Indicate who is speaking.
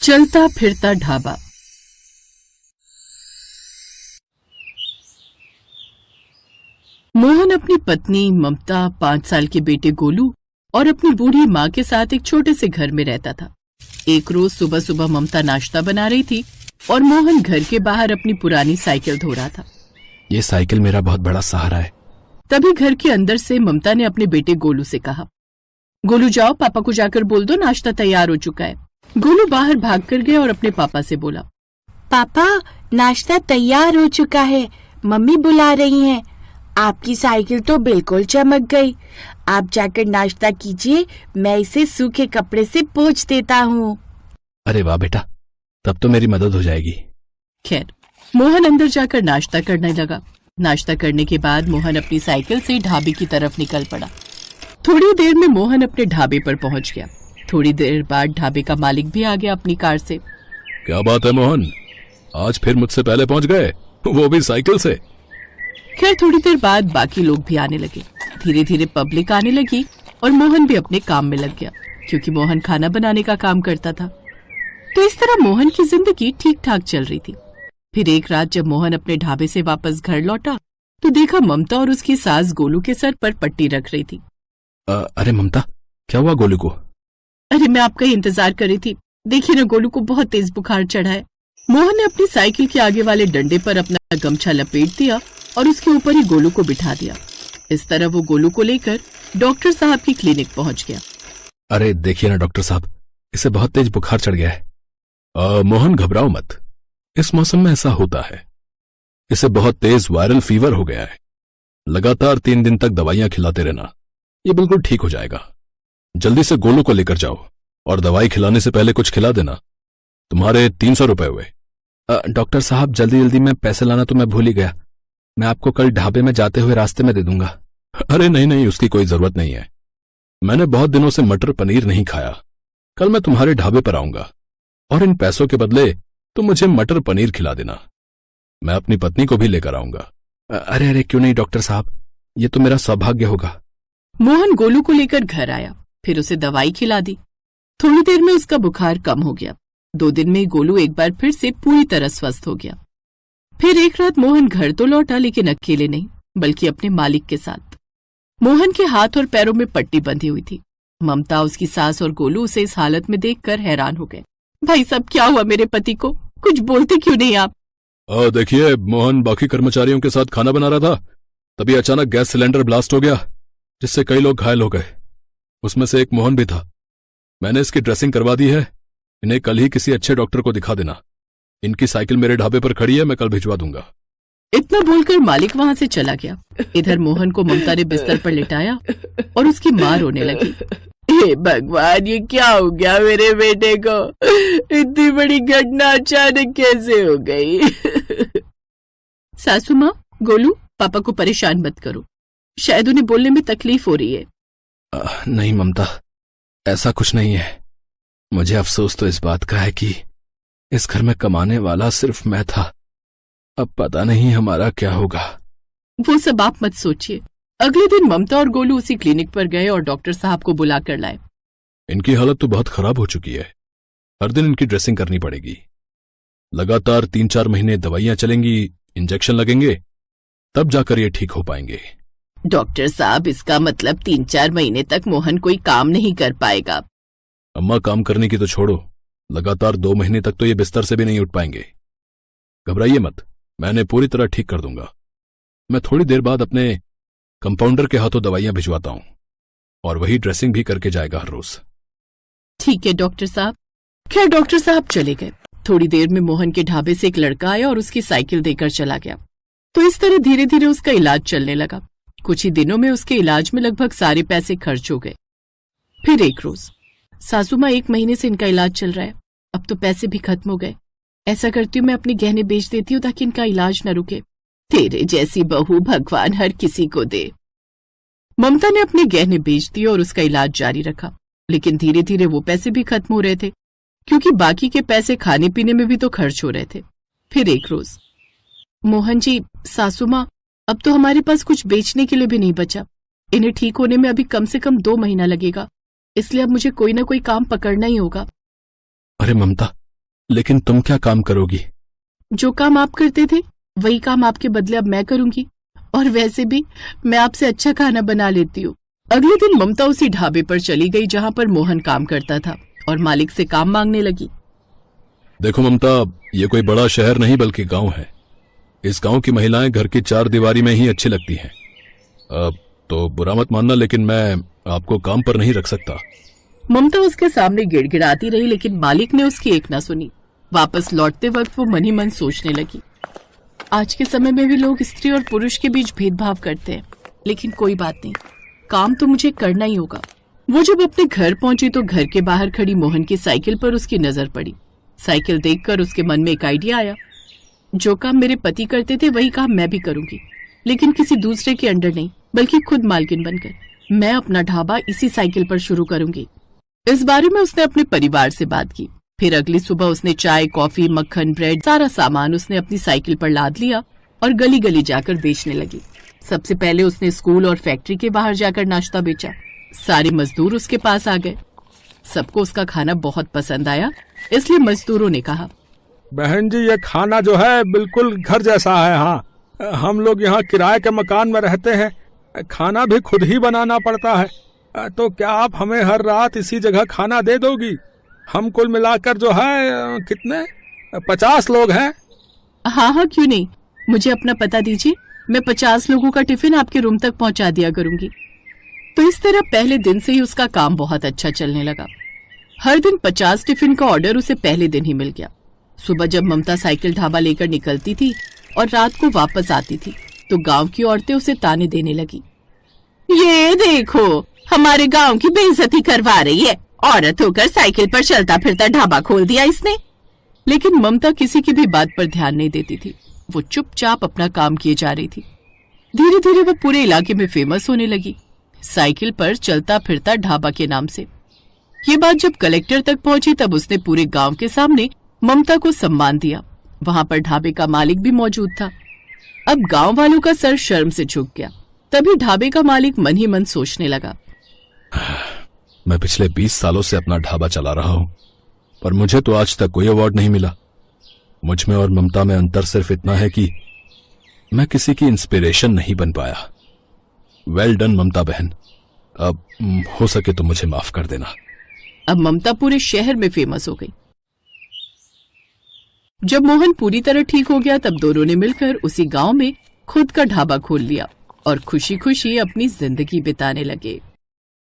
Speaker 1: चलता फिरता ढाबा। मोहन अपनी पत्नी ममता, 5 साल के बेटे गोलू और अपनी बूढ़ी माँ के साथ एक छोटे से घर में रहता था। एक रोज सुबह सुबह ममता नाश्ता बना रही थी और मोहन घर के बाहर अपनी पुरानी साइकिल धो रहा था।
Speaker 2: ये साइकिल मेरा बहुत बड़ा सहारा है।
Speaker 1: तभी घर के अंदर से ममता ने अपने बेटे गोलू से कहा, गोलू जाओ पापा को जाकर बोल दो नाश्ता तैयार हो चुका है। गोलू बाहर भाग कर गया और अपने पापा से बोला,
Speaker 3: पापा नाश्ता तैयार हो चुका है, मम्मी बुला रही हैं। आपकी साइकिल तो बिल्कुल चमक गई। आप जाकर नाश्ता कीजिए, मैं इसे सूखे कपड़े से पोंछ देता हूँ।
Speaker 2: अरे वाह बेटा, तब तो मेरी मदद हो जाएगी।
Speaker 1: खैर मोहन अंदर जाकर नाश्ता करने लगा। नाश्ता करने के बाद मोहन अपनी साइकिल से ढाबे की तरफ निकल पड़ा। थोड़ी देर में मोहन अपने ढाबे पर पहुंच गया। थोड़ी देर बाद ढाबे का मालिक भी आ गया अपनी कार से।
Speaker 2: क्या बात है मोहन, आज फिर मुझसे पहले पहुंच गए, वो भी साइकिल से।
Speaker 1: खैर थोड़ी देर बाद बाकी लोग भी आने लगे। धीरे धीरे पब्लिक आने लगी और मोहन भी अपने काम में लग गया, क्योंकि मोहन खाना बनाने का काम करता था। तो इस तरह मोहन की जिंदगी ठीक ठाक चल रही थी। फिर एक रात जब मोहन अपने ढाबे से वापस घर लौटा तो देखा ममता और उसकी सास गोलू के सर पर पट्टी रख रही थी।
Speaker 2: अरे ममता, क्या हुआ गोलू को?
Speaker 1: अरे मैं आपका ही इंतजार कर रही थी। देखिए ना, गोलू को बहुत तेज बुखार चढ़ा है। मोहन ने अपनी साइकिल के आगे वाले डंडे पर अपना गमछा लपेट दिया और उसके ऊपर ही गोलू को बिठा दिया। इस तरह वो गोलू को लेकर डॉक्टर साहब की क्लिनिक पहुंच गया।
Speaker 2: अरे देखिए ना डॉक्टर साहब, इसे बहुत तेज बुखार चढ़ गया है। मोहन घबराओ मत, इस मौसम में ऐसा होता है। इसे बहुत तेज वायरल फीवर हो गया है। लगातार 3 दिन तक दवाइयां खिलाते रहना, ये बिल्कुल ठीक हो जाएगा। जल्दी से गोलू को लेकर जाओ और दवाई खिलाने से पहले कुछ खिला देना। तुम्हारे 300 रुपए हुए।
Speaker 4: डॉक्टर साहब जल्दी जल्दी में पैसे लाना तो मैं भूल ही गया। मैं आपको कल ढाबे में जाते हुए रास्ते में दे दूंगा।
Speaker 2: अरे नहीं नहीं, उसकी कोई जरूरत नहीं है। मैंने बहुत दिनों से मटर पनीर नहीं खाया। कल मैं तुम्हारे ढाबे पर आऊंगा और इन पैसों के बदले तुम मुझे मटर पनीर खिला देना। मैं अपनी पत्नी को भी लेकर आऊंगा।
Speaker 4: अरे अरे क्यों नहीं डॉक्टर साहब, ये तो मेरा सौभाग्य होगा।
Speaker 1: मोहन गोलू को लेकर घर आया, फिर उसे दवाई खिला दी। थोड़ी देर में उसका बुखार कम हो गया। 2 दिन में गोलू एक बार फिर से पूरी तरह स्वस्थ हो गया। फिर एक रात मोहन घर तो लौटा, लेकिन अकेले नहीं बल्कि अपने मालिक के साथ। मोहन के हाथ और पैरों में पट्टी बंधी हुई थी। ममता, उसकी सास और गोलू उसे इस हालत में देखकर हैरान हो गए। भाई साहब, क्या हुआ मेरे पति को? कुछ बोलते क्यों नहीं आप?
Speaker 2: देखिए, मोहन बाकी कर्मचारियों के साथ खाना बना रहा था, तभी अचानक गैस सिलेंडर ब्लास्ट हो गया, जिससे कई लोग घायल हो गए। उसमें से एक मोहन भी था। मैंने इसकी ड्रेसिंग करवा दी है। इन्हें कल ही किसी अच्छे डॉक्टर को दिखा देना। इनकी साइकिल मेरे ढाबे पर खड़ी है, मैं कल भिजवा दूंगा।
Speaker 1: इतना बोलकर मालिक वहां से चला गया। इधर मोहन को ममता ने बिस्तर पर लिटाया और उसकी मां रोने लगी। हे भगवान, ये क्या हो गया मेरे बेटे को? इतनी बड़ी घटना अचानक कैसे हो गई? सासू माँ, गोलू, पापा को परेशान मत करो, शायद उन्हें बोलने में तकलीफ हो रही है।
Speaker 4: नहीं ममता, ऐसा कुछ नहीं है। मुझे अफसोस तो इस बात का है कि इस घर में कमाने वाला सिर्फ मैं था। अब पता नहीं हमारा क्या होगा।
Speaker 1: वो सब आप मत सोचिए। अगले दिन ममता और गोलू उसी क्लिनिक पर गए और डॉक्टर साहब को बुला कर लाए।
Speaker 2: इनकी हालत तो बहुत खराब हो चुकी है। हर दिन इनकी ड्रेसिंग करनी पड़ेगी। लगातार 3-4 महीने दवाइयां चलेंगी, इंजेक्शन लगेंगे, तब जाकर ये ठीक हो पाएंगे।
Speaker 1: डॉक्टर साहब, इसका मतलब 3-4 महीने तक मोहन कोई काम नहीं कर पाएगा।
Speaker 2: अम्मा, काम करने की तो छोड़ो, लगातार 2 महीने तक तो ये बिस्तर से भी नहीं उठ पाएंगे। घबराइए मत, मैं इन्हें पूरी तरह ठीक कर दूंगा। मैं थोड़ी देर बाद अपने कंपाउंडर के हाथों दवाइयां भिजवाता हूं और वही ड्रेसिंग भी करके जाएगा हर रोज।
Speaker 1: ठीक है डॉक्टर साहब। खैर डॉक्टर साहब चले गए। थोड़ी देर में मोहन के ढाबे से एक लड़का आया और उसकी साइकिल देकर चला गया। तो इस तरह धीरे धीरे उसका इलाज चलने लगा। कुछ ही दिनों में उसके इलाज में लगभग सारे पैसे खर्च हो गए। फिर एक रोज, सासू माँ, 1 महीने से इनका इलाज चल रहा है, अब तो पैसे भी खत्म हो गए। ऐसा करती हूँ, मैं अपने गहने बेच देती हूँ ताकि इनका इलाज न रुके। तेरे जैसी बहू भगवान हर किसी को दे। ममता ने अपने गहने बेच दिए और उसका इलाज जारी रखा, लेकिन धीरे धीरे वो पैसे भी खत्म हो रहे थे, क्योंकि बाकी के पैसे खाने पीने में भी तो खर्च हो रहे थे। फिर एक रोज, मोहन जी, सासू माँ, अब तो हमारे पास कुछ बेचने के लिए भी नहीं बचा। इन्हें ठीक होने में अभी कम से कम 2 महीना लगेगा, इसलिए अब मुझे कोई ना कोई काम पकड़ना ही होगा।
Speaker 4: अरे ममता,
Speaker 2: लेकिन तुम क्या काम करोगी?
Speaker 1: जो काम आप करते थे वही काम आपके बदले अब मैं करूंगी। और वैसे भी मैं आपसे अच्छा खाना बना लेती हूँ। अगले दिन ममता उसी ढाबे पर चली गई जहाँ पर मोहन काम करता था और मालिक से काम मांगने लगी।
Speaker 2: देखो ममता, ये कोई बड़ा शहर नहीं बल्कि गांव है। इस गांव की महिलाएं घर की चार दीवारी में ही अच्छी लगती हैं। अब तो बुरा मत मानना, लेकिन मैं आपको काम पर नहीं रख सकता।
Speaker 1: ममता उसके सामने गिड़गिड़ाती रही, लेकिन मालिक ने उसकी एक ना सुनी। वापस लौटते वक्त वो मन ही मन सोचने लगी, आज के समय में भी लोग स्त्री और पुरुष के बीच भेदभाव करते हैं, लेकिन कोई बात नहीं, काम तो मुझे करना ही होगा। वो जब अपने घर पहुंची तो घर के बाहर खड़ी मोहन की साइकिल पर उसकी नजर पड़ी। साइकिल देखकर उसके मन में एक आइडिया आया, जो काम मेरे पति करते थे वही काम मैं भी करूंगी, लेकिन किसी दूसरे के अंडर नहीं, बल्कि खुद मालकिन बनकर। मैं अपना ढाबा इसी साइकिल पर शुरू करूंगी। इस बारे में उसने अपने परिवार से बात की। फिर अगली सुबह उसने चाय, कॉफी, मक्खन, ब्रेड, सारा सामान उसने अपनी साइकिल पर लाद लिया और गली गली जाकर बेचने लगी। सबसे पहले उसने स्कूल और फैक्ट्री के बाहर जाकर नाश्ता बेचा। सारे मजदूर उसके पास आ गए। सबको उसका खाना बहुत पसंद आया, इसलिए मजदूरों ने कहा,
Speaker 5: बहन जी, ये खाना जो है बिल्कुल घर जैसा है। हाँ, हम लोग यहाँ किराए के मकान में रहते हैं, खाना भी खुद ही बनाना पड़ता है। तो क्या आप हमें हर रात इसी जगह खाना दे दोगी? हम कुल मिलाकर जो है कितने 50 लोग हैं।
Speaker 1: हाँ, क्यों नहीं, मुझे अपना पता दीजिए, मैं 50 लोगों का टिफिन आपके रूम तक पहुंचा दिया करूंगी। तो इस तरह पहले दिन से ही उसका काम बहुत अच्छा चलने लगा। हर दिन 50 टिफिन का ऑर्डर उसे पहले दिन ही मिल गया। सुबह जब ममता साइकिल ढाबा लेकर निकलती थी और रात को वापस आती थी तो गांव की औरतें उसे ताने देने लगी, ये देखो, हमारे गांव की बेइज्जती करवा रही है, औरत होकर साइकिल पर चलता फिरता ढाबा खोल दिया इसने। लेकिन ममता किसी की भी बात पर ध्यान नहीं देती थी। वो चुपचाप अपना काम किए जा रही थी। धीरे धीरे वो पूरे इलाके में फेमस होने लगी, साइकिल पर चलता फिरता ढाबा के नाम से। ये बात जब कलेक्टर तक पहुंची तब उसने पूरे गांव के सामने ममता को सम्मान दिया। वहां पर ढाबे का मालिक भी मौजूद था। अब गांव वालों का सर शर्म से झुक गया। तभी ढाबे का मालिक मन ही मन सोचने लगा,
Speaker 2: मैं पिछले 20 सालों से अपना ढाबा चला रहा हूं, पर मुझे तो आज तक कोई अवार्ड नहीं मिला। मुझ में और ममता में अंतर सिर्फ इतना है कि मैं किसी की इंस्पिरेशन नहीं बन पाया। वेल डन ममता बहन, अब हो सके तो मुझे माफ कर देना।
Speaker 1: अब ममता पूरे शहर में फेमस हो गई। जब मोहन पूरी तरह ठीक हो गया तब दोनों ने मिलकर उसी गांव में खुद का ढाबा खोल लिया और खुशी खुशी अपनी जिंदगी बिताने लगे।